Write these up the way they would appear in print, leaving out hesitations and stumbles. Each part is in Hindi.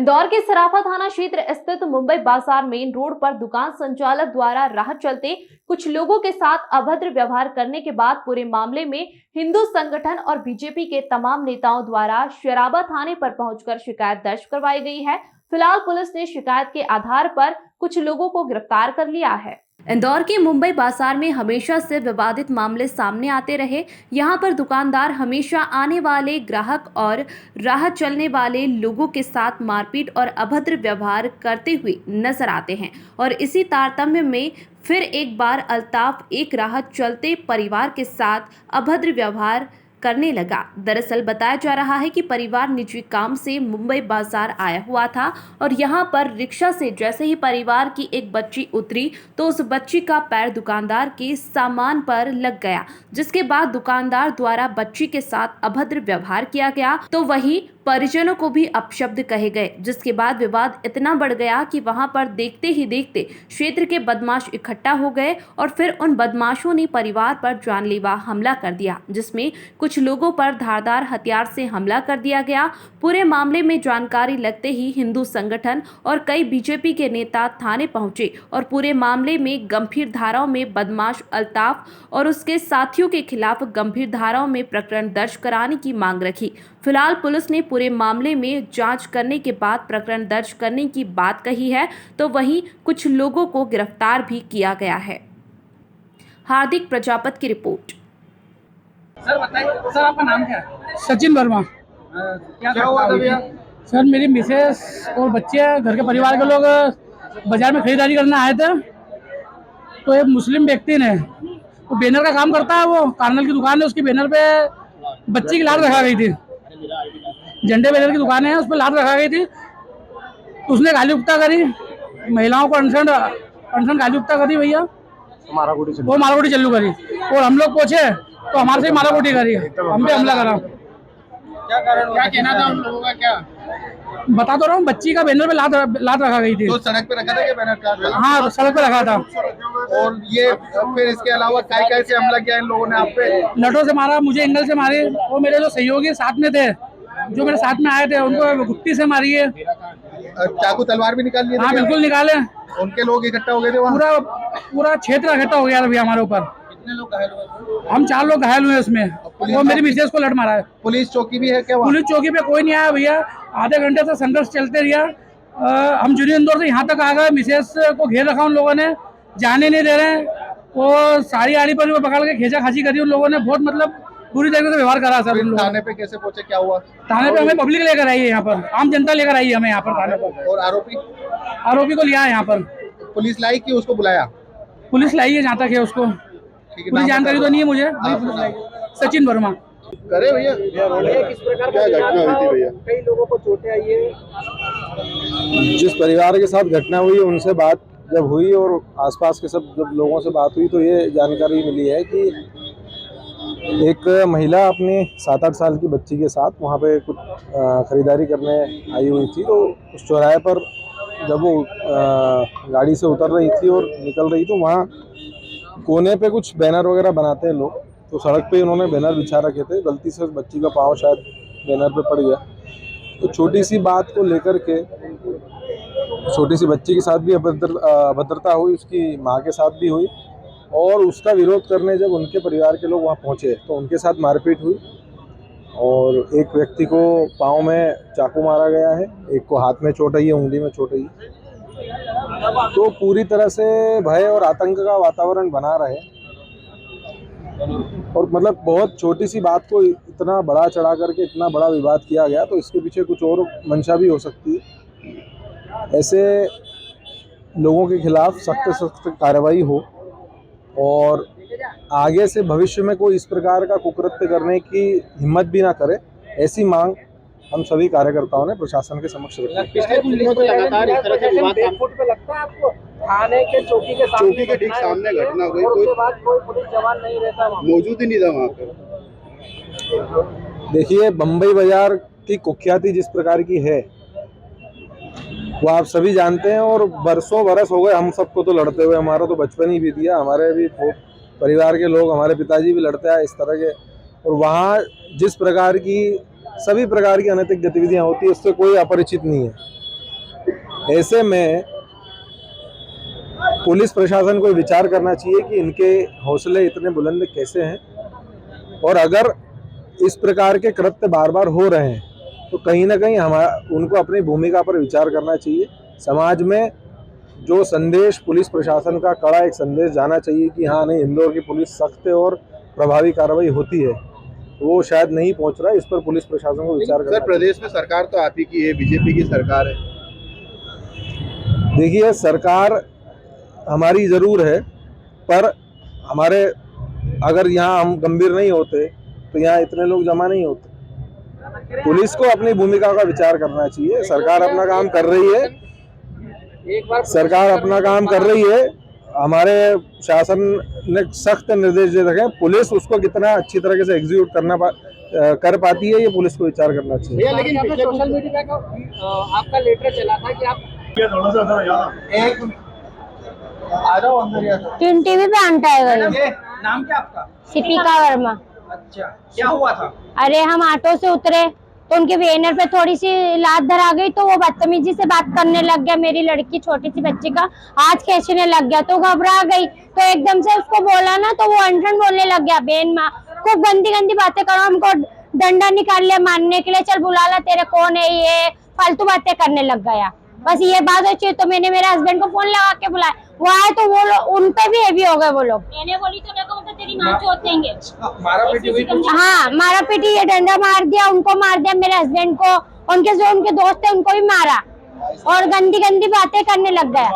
इंदौर के सराफा थाना क्षेत्र स्थित मुंबई बाजार मेन रोड पर दुकान संचालक द्वारा राह चलते कुछ लोगों के साथ अभद्र व्यवहार करने के बाद पूरे मामले में हिंदू संगठन और बीजेपी के तमाम नेताओं द्वारा शराबा थाने पर पहुंचकर शिकायत दर्ज करवाई गई है। फिलहाल पुलिस ने शिकायत के आधार पर कुछ लोगों को गिरफ्तार कर लिया है। इंदौर के मुंबई बाजार में हमेशा से विवादित मामले सामने आते रहे। यहां पर दुकानदार हमेशा आने वाले ग्राहक और राह चलने वाले लोगों के साथ मारपीट और अभद्र व्यवहार करते हुए नजर आते हैं और इसी तारतम्य में फिर एक बार अल्ताफ एक राह चलते परिवार के साथ अभद्र व्यवहार करने लगा। दरअसल बताया जा रहा है कि परिवार निजी काम से मुंबई बाजार आया हुआ था और यहां पर रिक्शा से जैसे ही परिवार की एक बच्ची उतरी तो उस बच्ची का पैर दुकानदार के सामान पर लग गया, जिसके बाद दुकानदार द्वारा बच्ची के साथ अभद्र व्यवहार किया गया तो वही परिजनों को भी अपशब्द कहे गए, जिसके बाद विवाद इतना बढ़ गया कि वहां पर देखते ही देखते क्षेत्र के बदमाश इकट्ठा हो गए और फिर उन बदमाशों ने परिवार पर जानलेवा हमला कर दिया, जिसमें कुछ लोगों पर धारदार हथियार से हमला कर दिया गया। पूरे मामले में जानकारी लगते ही हिंदू संगठन और कई बीजेपी के नेता थाने पहुंचे और पूरे मामले में गंभीर धाराओं में बदमाश अल्ताफ और उसके साथियों के खिलाफ गंभीर धाराओं में प्रकरण दर्ज कराने की मांग रखी। फिलहाल पुलिस ने पूरे मामले में जांच करने के बाद प्रकरण दर्ज करने की बात कही है तो वहीं कुछ लोगों को गिरफ्तार भी किया गया है। हार्दिक प्रजापत की रिपोर्ट। सर बताइए, सर आपका नाम क्या है? सचिन वर्मा। क्या हुआ था भैया? सर मेरी मिसेस और बच्चे घर के परिवार के लोग बाजार में खरीदारी करने आए थे तो एक मुस्लिम व्यक्ति ने वो बैनर का काम करता है, वो कार्नल की दुकान है, उसकी बैनर पे बच्ची की लात रखा गई थी। झंडे बैनर की दुकान है, उस पर लात रखा गई थी। उसने गाली उपता करी, महिलाओं को अनशन गाली उपता करी भैया, वो माराकोटी चालू करी और हम लोग पहुंचे तो हमारे से माराकोटी करी, हम पे हमला करा। क्या कारण, क्या कहना था उन लोगों का? क्या बता तो रहा हूँ, बच्ची का बैनर पे लात रखा गई थी। तो सड़क पे रखा था क्या बैनर का? हाँ, सड़क पे रखा था। और ये फिर इसके अलावा काय से हमला किया इन लोगों ने आप पे? लटों से मारा, मुझे एंगल से मारे और मेरे जो सहयोगी साथ में थे, जो मेरे साथ में आए थे, उनको गुत्ती से मारी है। चाकू तलवार भी निकाल लिए? हाँ बिल्कुल निकाले। उनके लोग इकट्ठा हो गए थे वहाँ? पूरा क्षेत्र इकट्ठा हो गया था भैया हमारे ऊपर। कितने लोग घायल हुए? हम 4 लोग घायल हुए उसमें, वो मेरी मिसेज को लट मारा है। पुलिस चौकी भी है क्या वहाँ? पुलिस चौकी पे कोई नहीं आया भैया, आधे घंटे से संघर्ष चलते रहा। हम जूनियर इंदौर से यहाँ तक आ गए, मिसेज को घेर रखा उन लोगों ने, जाने नहीं दे रहे हैं। वो साड़ी आड़ी पर पकड़ के खींचा खाची करी उन लोगों ने, बहुत मतलब बुरी तरीके से व्यवहार करा सर। थाने पे कैसे पहुंचे, क्या हुआ? थाने पे हमें पब्लिक लेकर आई है, यहाँ पर आम जनता लेकर आई है हमें यहाँ पर थाने पर। और आरोपी को लिया है यहाँ पर। पुलिस लाई कि उसको बुलाया? पुलिस लाई है जहाँ तक है, उसको पूरी जानकारी तो नहीं है मुझे। पुलिस लाई है। सचिन वर्मा। करे भैया, किस प्रकार क्या घटना हुई थी भैया? कई लोगों को चोटें आई है। जिस परिवार के साथ घटना हुई उनसे बात जब हुई और आसपास के सब जब लोगों से बात हुई तो ये जानकारी मिली है कि एक महिला अपनी 7-8 साल की बच्ची के साथ वहाँ पे कुछ खरीदारी करने आई हुई थी। तो उस चौराहे पर जब वो गाड़ी से उतर रही थी और निकल रही तो वहाँ कोने पे कुछ बैनर वगैरह बनाते हैं लोग, तो सड़क पे उन्होंने बैनर बिछा रखे थे। गलती से बच्ची का पाँव शायद बैनर पे पड़ गया, तो छोटी सी बात को लेकर के छोटी सी बच्ची के साथ भी अभद्रता हुई, उसकी माँ के साथ भी हुई और उसका विरोध करने जब उनके परिवार के लोग वहाँ पहुँचे तो उनके साथ मारपीट हुई और एक व्यक्ति को पाँव में चाकू मारा गया है, एक को हाथ में चोट आई है, उंगली में चोट आई है। तो पूरी तरह से भय और आतंक का वातावरण बना रहे और मतलब बहुत छोटी सी बात को इतना बड़ा चढ़ा करके इतना बड़ा विवाद किया गया, तो इसके पीछे कुछ और मंशा भी हो सकती है। ऐसे लोगों के खिलाफ सख्त कार्रवाई हो और आगे से भविष्य में कोई इस प्रकार का कुकृत्य करने की हिम्मत भी ना करे, ऐसी मांग हम सभी कार्यकर्ताओं ने प्रशासन के समक्ष रखी। पिछले कुछ दिनों से लगातार इस तरह के विवाद पे लगता है आपको? थाने के चौकी के ठीक सामने घटना हुई, कोई पुलिस जवान नहीं रहता, मौजूद ही नहीं था वहाँ पे। देखिए, बम्बई बाजार की कुख्याति जिस प्रकार की है वो आप सभी जानते हैं और बरसों बरस हो गए हम सबको तो लड़ते हुए, हमारा तो बचपन ही बीत गया, हमारे भी परिवार के लोग, हमारे पिताजी भी लड़ते हैं इस तरह के। और वहाँ जिस प्रकार की सभी प्रकार की अनैतिक गतिविधियाँ होती है उससे कोई अपरिचित नहीं है। ऐसे में पुलिस प्रशासन को विचार करना चाहिए कि इनके हौसले इतने बुलंद कैसे हैं, और अगर इस प्रकार के कृत्य बार बार हो रहे हैं तो कहीं ना कहीं उनको अपनी भूमिका पर विचार करना चाहिए। समाज में जो संदेश पुलिस प्रशासन का कड़ा एक संदेश जाना चाहिए कि हाँ नहीं, इंदौर की पुलिस सख्त है और प्रभावी कार्रवाई होती है, वो शायद नहीं पहुंच रहा है। इस पर पुलिस प्रशासन को विचार करना। सर, प्रदेश में सरकार तो आप ही की है, बीजेपी की सरकार है। देखिए, सरकार हमारी जरूर है, पर हमारे अगर यहाँ हम गंभीर नहीं होते तो यहाँ इतने लोग जमा नहीं होते। पुलिस को अपनी भूमिका का विचार करना चाहिए। सरकार अपना काम कर रही है, हमारे शासन ने सख्त निर्देश दे रखे हैं। पुलिस उसको कितना अच्छी तरीके से एग्जीक्यूट कर पाती है, ये पुलिस को विचार करना चाहिए। लेकिन सोशल मीडिया का आपका लेटर चला था कि आप टीवी पे आंटा है। नाम क्या आपका? सिपिका वर्मा। अच्छा, क्या हुआ था? अरे हम ऑटो से उतरे तो उनके बैनर पे थोड़ी सी लात धरा गई, तो वो बदतमीजी से बात करने लग गया। मेरी लड़की छोटी सी बच्ची का हाथ खींचने लग गया, तो घबरा गई, तो एकदम से उसको बोला ना तो वो अनशन बोलने लग गया। बेन माँ खूब गंदी गंदी बातें करो, हमको डंडा निकाल लिया मारने के लिए, चल बुला ला, तेरे कौन है, ये फालतू बातें करने लग गया। बस ये बात होती है, तो मैंने मेरे हस्बैंड को फोन लगा के बुलाया, वो आए तो वो लोग उन पे भी हेवी हो गए वो लोग। मैंने बोली तो देखो तो तेरी मां चोट देंगे। मारा पीटी हुई? हाँ, मारा पीटी, ये डंडा मार दिया, उनको मार दिया, मेरे हस्बैंड को, उनके जो उनके दोस्त थे उनको भी मारा, और गंदी गंदी बातें करने लग गया।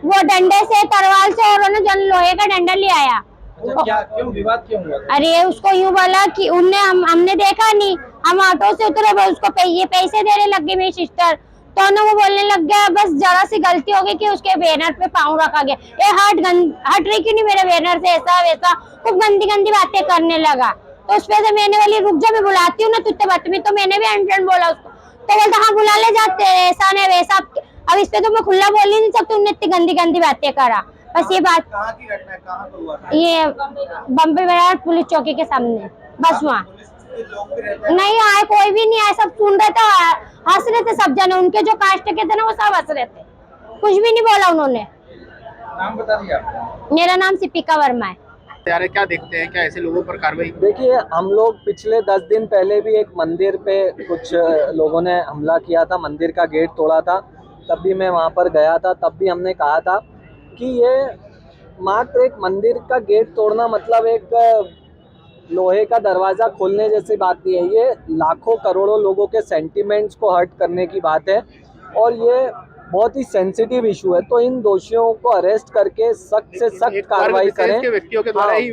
वो डंडे से, तरवाल से, और उन्होंने जन लोहे का डंडा ले आया। क्या क्यों विवाद क्यों हुआ? अरे उसको यूं बोला कि हमने देखा नहीं, हम ऑटो से उतरे, उसको ये पैसे देने लग गई मेरी सिस्टर, तो ना वो बोलने लग गया बस जरा सी गलती हो गई कि उसके बैनर पे पाँव रखा गया, ये हट रही क्यों नहीं मेरे बैनर से, ऐसा वैसा खूब गंदी गंदी बातें करने लगा। तो उस पे से मैंने वाली रुक जा, मैं बुलाती हूँ ना तुझसे बदतमीज, तो मैंने भी अनशन बोला उसको, तो बोलता हाँ बुला ले जाते, ऐसा नहीं वैसा। अब इस पे तो मैं खुला बोल ही नहीं सकती, उन्होंने इतनी गंदी गंदी बातें करा। बस ये बात, कहाँ की घटना है, कहाँ पर हुआ था? ये बम्बई बाजार पुलिस चौकी के सामने, बस वहाँ नहीं आए, कोई भी नहीं आए, सब सुन रहे थे, हंस रहे थे सब जने, उनके जो कास्ट के थे ना वो सब हंस रहे थे, कुछ भी नहीं बोला उन्होंने। नाम बता दिया? मेरा नाम सिपिका वर्मा है। क्या देखते हैं, क्या ऐसे लोगों पर कार्रवाई? देखिए, हम लोग पिछले 10 दिन पहले भी एक मंदिर पे कुछ लोगों ने हमला किया था, मंदिर का गेट तोड़ा था, तब भी मैं वहाँ पर गया था। तब भी हमने कहा था कि ये मात्र एक मंदिर का गेट तोड़ना मतलब एक लोहे का दरवाज़ा खोलने जैसी बात नहीं है, ये लाखों करोड़ों लोगों के सेंटिमेंट्स को हर्ट करने की बात है, और ये बहुत ही सेंसिटिव इशू है। तो इन दोषियों को अरेस्ट करके सख्त से सख्त कार्रवाई करें। व्यक्तियों के द्वारा ही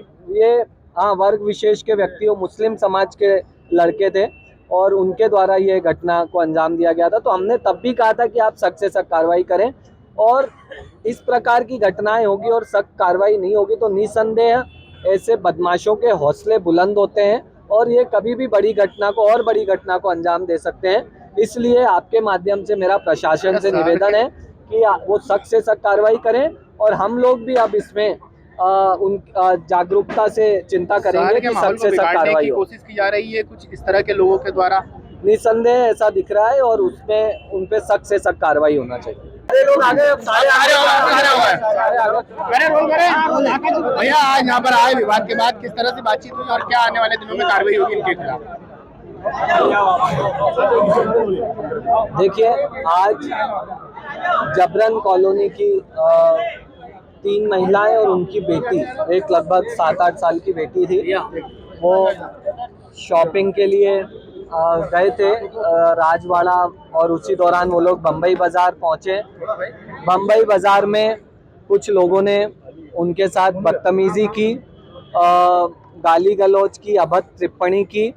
वर्ग विशेष के व्यक्तियों, मुस्लिम समाज के लड़के थे और उनके द्वारा ये घटना को अंजाम दिया गया था। तो हमने तब भी कहा था कि आप सख्त से सख्त कार्रवाई करें, और इस प्रकार की घटनाएं होगी और सख्त कार्रवाई नहीं होगी तो निसंदेह ऐसे बदमाशों के हौसले बुलंद होते हैं और ये कभी भी बड़ी घटना को और बड़ी घटना को अंजाम दे सकते हैं। इसलिए आपके माध्यम से मेरा प्रशासन से निवेदन है कि वो सख्त से सख्त कार्रवाई करें, और हम लोग भी अब इसमें जागरूकता से चिंता करेंगे कि सख्त से सख्त कार्रवाई हो। कोशिश की जा रही है कुछ इस तरह के लोगों के द्वारा, निसंदेह ऐसा दिख रहा है, और उसमें उन पे सख्त से सख्त कार्रवाई होना चाहिए। भैया आज यहाँ पर आए विवाद के बाद किस तरह से बातचीत हुई और क्या आने वाले दिनों में कार्रवाई होगी इनके खिलाफ? देखिए, आज जबरन कॉलोनी की 3 महिलाएं और उनकी बेटी, एक लगभग 7-8 साल की बेटी थी, वो शॉपिंग के लिए गए थे राजवाड़ा, और उसी दौरान वो लोग बम्बई बाज़ार पहुँचे। बम्बई बाज़ार में कुछ लोगों ने उनके साथ बदतमीज़ी की, गाली गलौज की, अभद्र टिप्पणी की।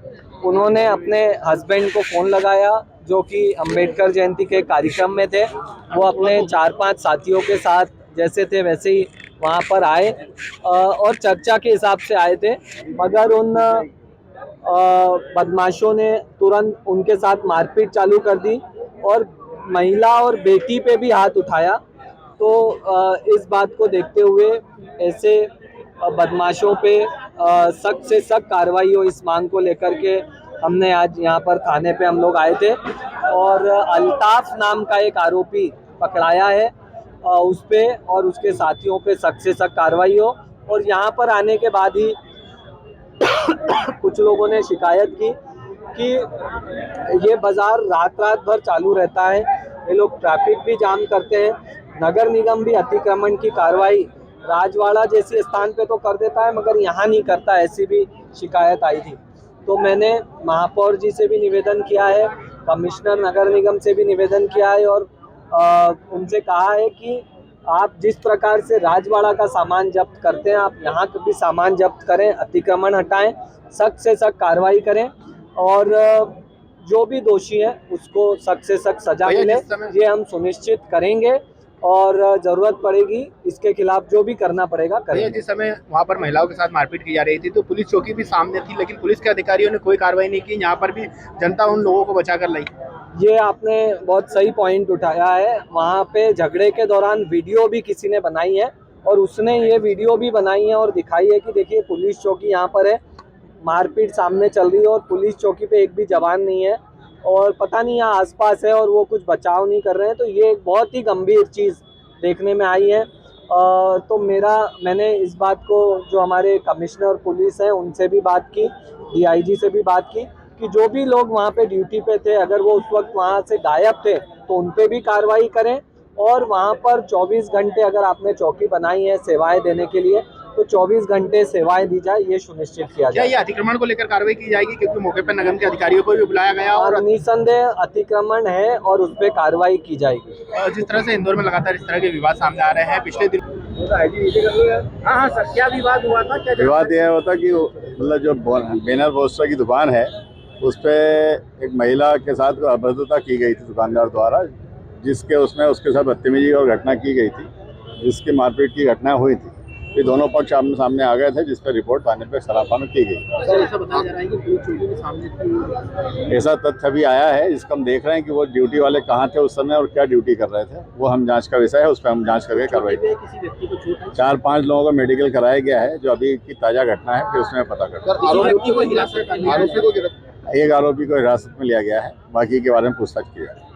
उन्होंने अपने हस्बैंड को फ़ोन लगाया जो कि अंबेडकर जयंती के कार्यक्रम में थे। वो अपने 4-5 साथियों के साथ जैसे थे वैसे ही वहाँ पर आए और चर्चा के हिसाब से आए थे, मगर उन बदमाशों ने तुरंत उनके साथ मारपीट चालू कर दी और महिला और बेटी पे भी हाथ उठाया। तो इस बात को देखते हुए ऐसे बदमाशों पे सख्त से सख्त कार्रवाई हो, इस मांग को लेकर के हमने आज यहाँ पर थाने पे हम लोग आए थे। और अल्ताफ नाम का एक आरोपी पकड़ाया है उस पे और उसके साथियों पे सख्त से सख्त कार्रवाई हो। और यहाँ पर आने के बाद ही कुछ लोगों ने शिकायत की कि ये बाज़ार रात भर चालू रहता है, ये लोग ट्रैफिक भी जाम करते हैं, नगर निगम भी अतिक्रमण की कार्रवाई राजवाड़ा जैसे स्थान पे तो कर देता है मगर यहाँ नहीं करता, ऐसी भी शिकायत आई थी। तो मैंने महापौर जी से भी निवेदन किया है, कमिश्नर नगर निगम से भी निवेदन किया है और उनसे कहा है कि आप जिस प्रकार से राजवाड़ा का सामान जब्त करते हैं आप यहाँ का भी सामान जब्त करें, अतिक्रमण हटाएं, सख्त से सख्त कार्रवाई करें और जो भी दोषी है उसको सख्त से सख्त सजा मिले, ये हम सुनिश्चित करेंगे और जरूरत पड़ेगी इसके खिलाफ जो भी करना पड़ेगा करेंगे। जिस समय वहाँ पर महिलाओं के साथ मारपीट की जा रही थी तो पुलिस चौकी भी सामने थी, लेकिन पुलिस के अधिकारियों ने कोई कार्रवाई नहीं की, यहाँ पर भी जनता उन लोगों को बचा कर लाई। ये आपने बहुत सही पॉइंट उठाया है। वहाँ पे झगड़े के दौरान वीडियो भी किसी ने बनाई है और उसने ये वीडियो भी बनाई है और दिखाई है कि देखिए पुलिस चौकी यहाँ पर है, मारपीट सामने चल रही है और पुलिस चौकी पे एक भी जवान नहीं है और पता नहीं यहाँ आसपास है और वो कुछ बचाव नहीं कर रहे हैं। तो ये एक बहुत ही गंभीर चीज़ देखने में आई है। तो मैंने इस बात को जो हमारे कमिश्नर पुलिस हैं उनसे भी बात की, DIG से भी बात की कि जो भी लोग वहाँ पे ड्यूटी पे थे अगर वो उस वक्त वहाँ से गायब थे तो उन पे भी कार्रवाई करें और वहाँ पर 24 घंटे अगर आपने चौकी बनाई है सेवाएं देने के लिए तो 24 घंटे सेवाएं दी जाए, ये सुनिश्चित किया जाए। ये अतिक्रमण को लेकर कार्रवाई की जाएगी क्योंकि मौके पर निगम के अधिकारियों को भी बुलाया गया और निसंदेह अतिक्रमण है और उस पर कार्रवाई की जाएगी। जिस तरह से इंदौर में लगातार इस तरह के विवाद सामने आ रहे हैं पिछले दिन। हाँ सर, क्या विवाद हुआ था? क्या विवाद यह होता कि मतलब जो बैनर पोस्टर की दुकान है उस पर एक महिला के साथ अभद्रता की गई थी दुकानदार द्वारा, जिसके उसमें उसके साथ बदतमीजी और घटना की गई थी, जिसकी मारपीट की घटना हुई थी। ये दोनों पक्ष आमने सामने आ गए थे जिस पर रिपोर्ट थाने पे सराफा में की गई। ऐसा बताया जा रहा है कि पुलिस चौकी के सामने थी। ऐसा तथ्य अभी आया है जिसका हम देख रहे हैं कि वो ड्यूटी वाले कहाँ थे उस समय और क्या ड्यूटी कर रहे थे, वो हम जांच का विषय है, उस पर हम जांच करके कार्रवाई। किसी व्यक्ति को चोट है? 4-5 लोगों का मेडिकल कराया गया है, जो अभी की ताज़ा घटना है, फिर उसमें पता कर। आरोपी को हिरासत में एक आरोपी को हिरासत में लिया गया है, बाकी के बारे में पूछताछ की जाए।